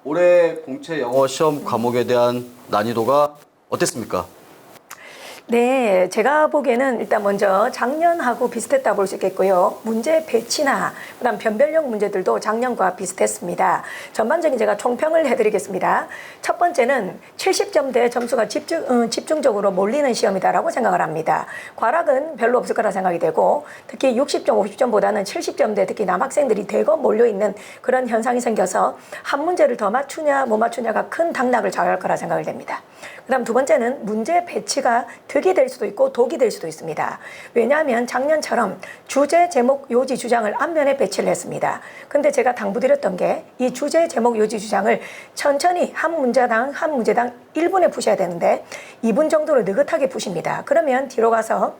올해 공채 영어 시험 과목에 대한 난이도가 어땠습니까? 네, 제가 보기에는 일단 먼저 작년하고 비슷했다 볼 수 있겠고요. 문제 배치나 그다음 변별력 문제들도 작년과 비슷했습니다. 전반적인 제가 총평을 해드리겠습니다. 첫 번째는 70점대 점수가 집중적으로 몰리는 시험이다라고 생각을 합니다. 과락은 별로 없을 거라 생각이 되고 특히 60점, 50점보다는 70점대 특히 남학생들이 대거 몰려있는 그런 현상이 생겨서 한 문제를 더 맞추냐 못 맞추냐가 큰 당락을 좌우할 거라 생각이 됩니다. 그다음 두 번째는 문제 배치가 득이 될 수도 있고 독이 될 수도 있습니다. 왜냐하면 작년처럼 주제, 제목, 요지, 주장을 앞면에 배치를 했습니다. 근데 제가 당부드렸던 게 이 주제, 제목, 요지, 주장을 천천히 한 문제당 1분에 푸셔야 되는데 2분 정도로 느긋하게 푸십니다. 그러면 뒤로 가서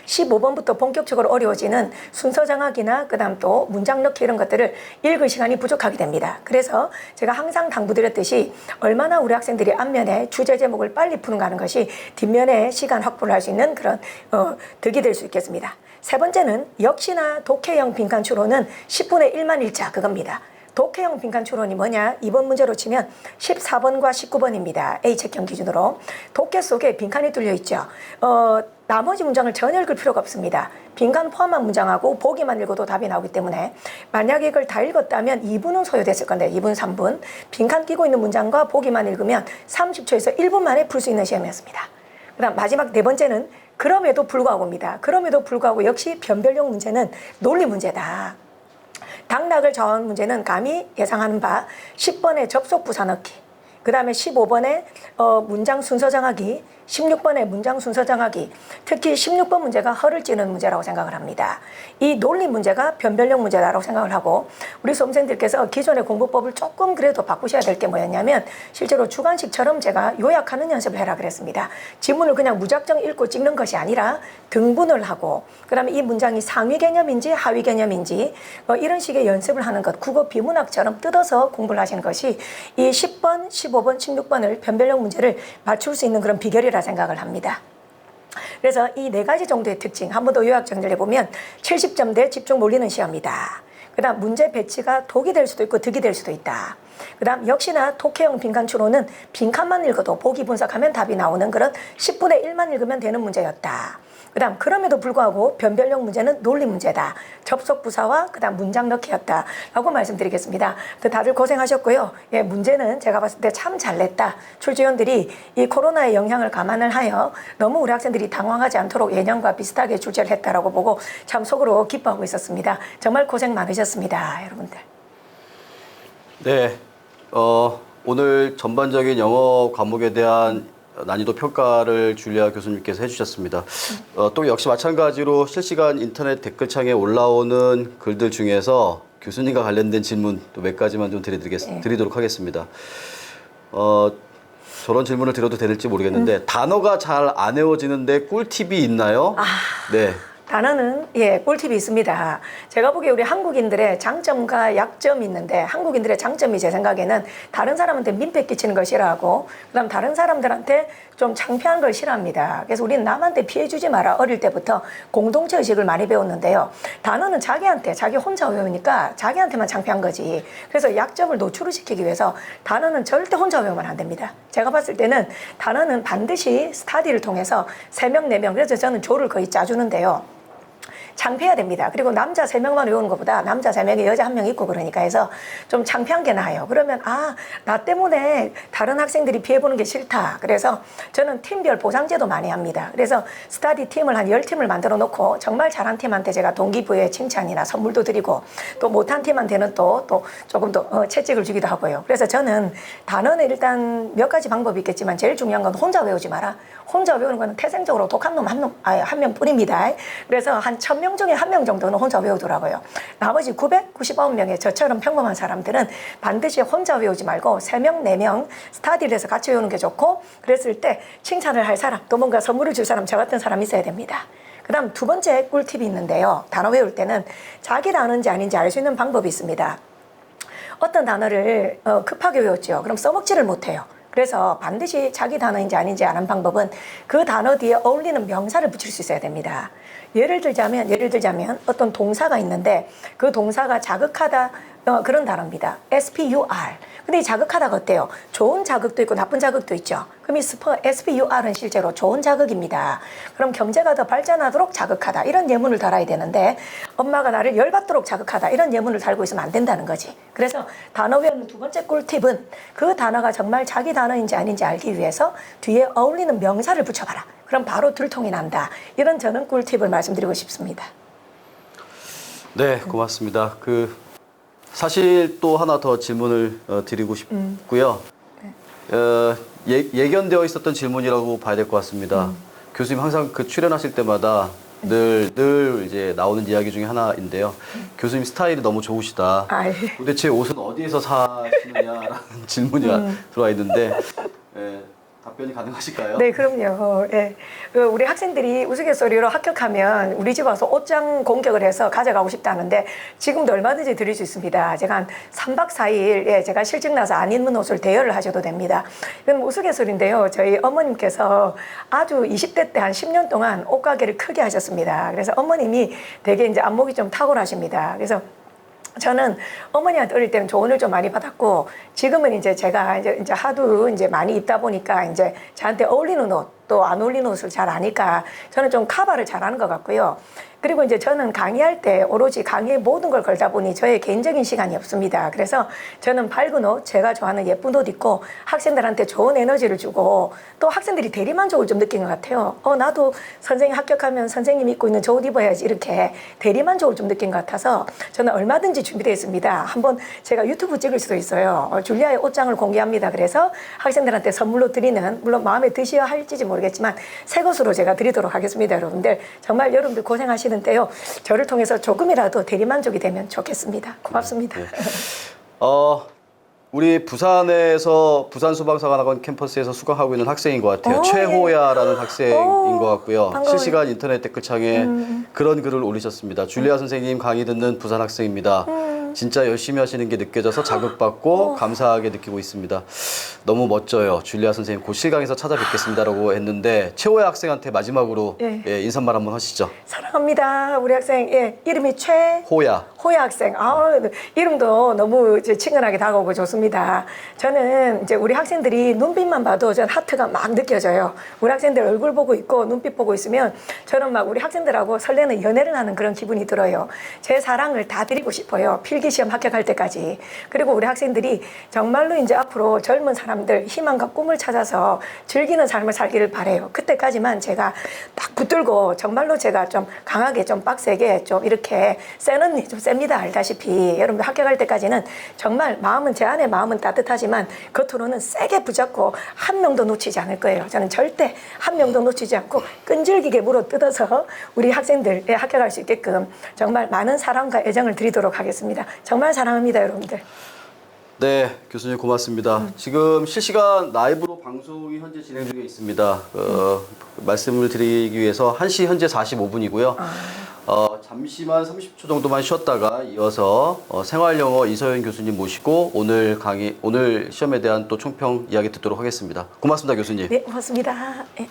15번부터 본격적으로 어려워지는 순서 정학이나 그다음 또 문장 넣기 이런 것들을 읽을 시간이 부족하게 됩니다. 그래서 제가 항상 당부드렸듯이 얼마나 우리 학생들이 앞면에 주제 제목을 빨리 푸는가 하는 것이 뒷면에 시간 확보를 할 수 있는 그런 득이 될 수 있겠습니다. 세 번째는 역시나 독해형 빈칸 추론은 10분의 1만 일자 그겁니다. 독해형 빈칸 추론이 뭐냐? 이번 문제로 치면 14번과 19번입니다. A책형 기준으로. 독해 속에 빈칸이 뚫려 있죠. 나머지 문장을 전혀 읽을 필요가 없습니다. 빈칸 포함한 문장하고 보기만 읽어도 답이 나오기 때문에 만약에 이걸 다 읽었다면 2분은 소요됐을 건데 2분, 3분. 빈칸 끼고 있는 문장과 보기만 읽으면 30초에서 1분 만에 풀 수 있는 시험이었습니다. 그 다음 마지막 네 번째는 그럼에도 불구하고입니다. 그럼에도 불구하고 역시 변별력 문제는 논리 문제다. 당락을 좌우하는 문제는 감히 예상하는 바 10번의 접속 부사 넣기, 그 다음에 15번의 문장 순서 정하기, 16번의 문장 순서 정하기, 특히 16번 문제가 허를 찌는 문제라고 생각을 합니다. 이 논리 문제가 변별력 문제라고 생각을 하고 우리 수험생들께서 기존의 공부법을 조금 그래도 바꾸셔야 될 게 뭐였냐면 실제로 주관식처럼 제가 요약하는 연습을 해라 그랬습니다. 지문을 그냥 무작정 읽고 찍는 것이 아니라 등분을 하고 그 다음에 이 문장이 상위 개념인지 하위 개념인지 이런 식의 연습을 하는 것, 국어 비문학처럼 뜯어서 공부를 하시는 것이 이 10번, 15번, 16번을 변별력 문제를 맞출 수 있는 그런 비결이라 생각을 합니다. 그래서 이 네 가지 정도의 특징 한 번 더 요약 정리를 해보면 70점대 집중 몰리는 시험이다. 그 다음 문제 배치가 독이 될 수도 있고 득이 될 수도 있다. 그 다음 역시나 독해형 빈칸 추론은 빈칸만 읽어도 보기 분석하면 답이 나오는 그런 10분의 1만 읽으면 되는 문제였다. 그 다음 그럼에도 불구하고 변별력 문제는 논리 문제다. 접속 부사와 그 다음 문장 넣기였다 라고 말씀드리겠습니다. 다들 고생하셨고요. 예, 문제는 제가 봤을 때 참 잘 냈다. 출제위원들이 이 코로나의 영향을 감안을 하여 너무 우리 학생들이 당황하지 않도록 예년과 비슷하게 출제를 했다라고 보고 참 속으로 기뻐하고 있었습니다. 정말 고생 많으셨습니다. 여러분들. 네, 오늘 전반적인 영어 과목에 대한 난이도 평가를 줄리아 교수님께서 해주셨습니다. 또 역시 마찬가지로 실시간 인터넷 댓글창에 올라오는 글들 중에서 교수님과 관련된 질문 또 몇 가지만 좀 드리도록 하겠습니다. 저런 질문을 드려도 될지 모르겠는데 단어가 잘 안 외워지는데 꿀팁이 있나요? 네. 단어는 꿀팁이 있습니다. 제가 보기에 우리 한국인들의 장점과 약점이 있는데 한국인들의 장점이 제 생각에는 다른 사람한테 민폐 끼치는 걸 싫어하고 그다음 다른 사람들한테 좀 창피한 걸 싫어합니다. 그래서 우리는 남한테 피해 주지 마라 어릴 때부터 공동체 의식을 많이 배웠는데요. 단어는 자기 혼자 외우니까 자기한테만 창피한 거지. 그래서 약점을 노출을 시키기 위해서 단어는 절대 혼자 외우면 안 됩니다. 제가 봤을 때는 단어는 반드시 스터디를 통해서 3명, 4명 그래서 저는 조를 거의 짜주는데요. 창피해야 됩니다. 그리고 남자 3명만 외우는 것보다 남자 3명에 여자 1명 있고 그러니까 해서 좀 창피한 게 나아요. 그러면 나 때문에 다른 학생들이 피해보는 게 싫다. 그래서 저는 팀별 보상제도 많이 합니다. 그래서 스터디 팀을 한 10팀을 만들어 놓고 정말 잘한 팀한테 제가 동기부여 칭찬이나 선물도 드리고 또 못한 팀한테는 또 조금 더 채찍을 주기도 하고요. 그래서 저는 단어는 일단 몇 가지 방법이 있겠지만 제일 중요한 건 혼자 외우지 마라. 혼자 외우는 거는 태생적으로 독한 놈 한 명뿐입니다. 그래서 한 1000명 중에 1명 정도는 혼자 외우더라고요. 나머지 999명의 저처럼 평범한 사람들은 반드시 혼자 외우지 말고 3명, 4명 스터디를 해서 같이 외우는 게 좋고 그랬을 때 칭찬을 할 사람 또 뭔가 선물을 줄 사람 저 같은 사람이 있어야 됩니다. 그 다음 두 번째 꿀팁이 있는데요. 단어 외울 때는 자기 단어인지 아닌지 알 수 있는 방법이 있습니다. 어떤 단어를 급하게 외웠죠. 그럼 써먹지를 못해요. 그래서 반드시 자기 단어인지 아닌지 아는 방법은 그 단어 뒤에 어울리는 명사를 붙일 수 있어야 됩니다. 예를 들자면 어떤 동사가 있는데 그 동사가 자극하다 그런 단어입니다. SPUR. 근데 이 자극하다가 어때요? 좋은 자극도 있고 나쁜 자극도 있죠. 그럼 이 SPUR은 실제로 좋은 자극입니다. 그럼 경제가 더 발전하도록 자극하다 이런 예문을 달아야 되는데 엄마가 나를 열받도록 자극하다 이런 예문을 달고 있으면 안 된다는 거지. 그래서 단어 외우는 두 번째 꿀팁은 그 단어가 정말 자기 단어인지 아닌지 알기 위해서 뒤에 어울리는 명사를 붙여봐라. 그럼 바로 들통이 난다. 이런 저는 꿀팁을 말씀드리고 싶습니다. 네, 고맙습니다. 사실 또 하나 더 질문을 드리고 싶고요. 예견되어 있었던 질문이라고 봐야 될 것 같습니다. 교수님 항상 출연하실 때마다 늘 이제 나오는 이야기 중에 하나인데요. 교수님 스타일이 너무 좋으시다. 도대체 옷은 어디에서 사시느냐라는 질문이 들어와 있는데 답변이 가능하실까요? 네, 그럼요. 예. 우리 학생들이 우스갯소리로 합격하면 우리 집 와서 옷장 공격을 해서 가져가고 싶다는데 지금도 얼마든지 드릴 수 있습니다. 제가 한 3박 4일 제가 실증 나서 안 입는 옷을 대여를 하셔도 됩니다. 이건 우스갯소리인데요. 저희 어머님께서 아주 20대 때 한 10년 동안 옷가게를 크게 하셨습니다. 그래서 어머님이 되게 이제 안목이 좀 탁월하십니다. 그래서 저는 어머니한테 어릴 때는 조언을 좀 많이 받았고 지금은 이제 제가 이제 하도 이제 많이 입다 보니까 이제 저한테 어울리는 옷 또 안 어울리는 옷을 잘 아니까 저는 좀 커버를 잘하는 것 같고요. 그리고 이제 저는 강의할 때 오로지 강의에 모든 걸 걸다 보니 저의 개인적인 시간이 없습니다. 그래서 저는 밝은 옷, 제가 좋아하는 예쁜 옷 입고 학생들한테 좋은 에너지를 주고 또 학생들이 대리만족을 좀 느낀 것 같아요. 나도 선생님 합격하면 선생님 입고 있는 저 옷 입어야지 이렇게 대리만족을 좀 느낀 것 같아서 저는 얼마든지 준비되어 있습니다. 한번 제가 유튜브 찍을 수도 있어요. 줄리아의 옷장을 공개합니다. 그래서 학생들한테 선물로 드리는 물론 마음에 드셔야 할지 모르겠지만 새 것으로 제가 드리도록 하겠습니다. 여러분들 정말 여러분들 고생하시는 때요. 저를 통해서 조금이라도 대리만족이 되면 좋겠습니다. 고맙습니다. 네. 우리 부산에서 부산 소방사관학원 캠퍼스에서 수강하고 있는 학생인 것 같아요. 최호야라는 학생인 것 같고요. 반가워요. 실시간 인터넷 댓글창에 그런 글을 올리셨습니다. 줄리아 선생님 강의 듣는 부산 학생입니다. 진짜 열심히 하시는 게 느껴져서 자극받고 감사하게 느끼고 있습니다. 너무 멋져요. 줄리아 선생님 곧 실강에서 찾아뵙겠습니다라고 했는데 최호야 학생한테 마지막으로 인사말 한번 하시죠. 사랑합니다. 우리 학생 이름이 호야 학생. 이름도 너무 이제 친근하게 다가오고 좋습니다. 저는 이제 우리 학생들이 눈빛만 봐도 전 하트가 막 느껴져요. 우리 학생들 얼굴 보고 있고 눈빛 보고 있으면 저는 막 우리 학생들하고 설레는 연애를 하는 그런 기분이 들어요. 제 사랑을 다 드리고 싶어요. 필기시험 합격할 때까지. 그리고 우리 학생들이 정말로 이제 앞으로 젊은 사람들 희망과 꿈을 찾아서 즐기는 삶을 살기를 바래요. 그때까지만 제가 딱 붙들고 정말로 제가 좀 강하게 좀 빡세게 좀 이렇게 센 언니 좀 셉니다. 알다시피 여러분 합격할 때까지는 정말 마음은 제 안에 마음은 따뜻하지만 겉으로는 세게 붙잡고 한 명도 놓치지 않을 거예요. 저는 절대 한 명도 놓치지 않고 끈질기게 물어 뜯어서 우리 학생들에 합격할 수 있게끔 정말 많은 사랑과 애정을 드리도록 하겠습니다. 정말 사랑합니다, 여러분들. 네, 교수님 고맙습니다. 지금 실시간 라이브로 방송이 현재 진행 중에 있습니다. 말씀을 드리기 위해서 1시 현재 45분이고요. 잠시만 30초 정도만 쉬었다가 이어서 생활영어 이서연 교수님 모시고 오늘 시험에 대한 또 총평 이야기 듣도록 하겠습니다. 고맙습니다, 교수님. 네, 고맙습니다. 네.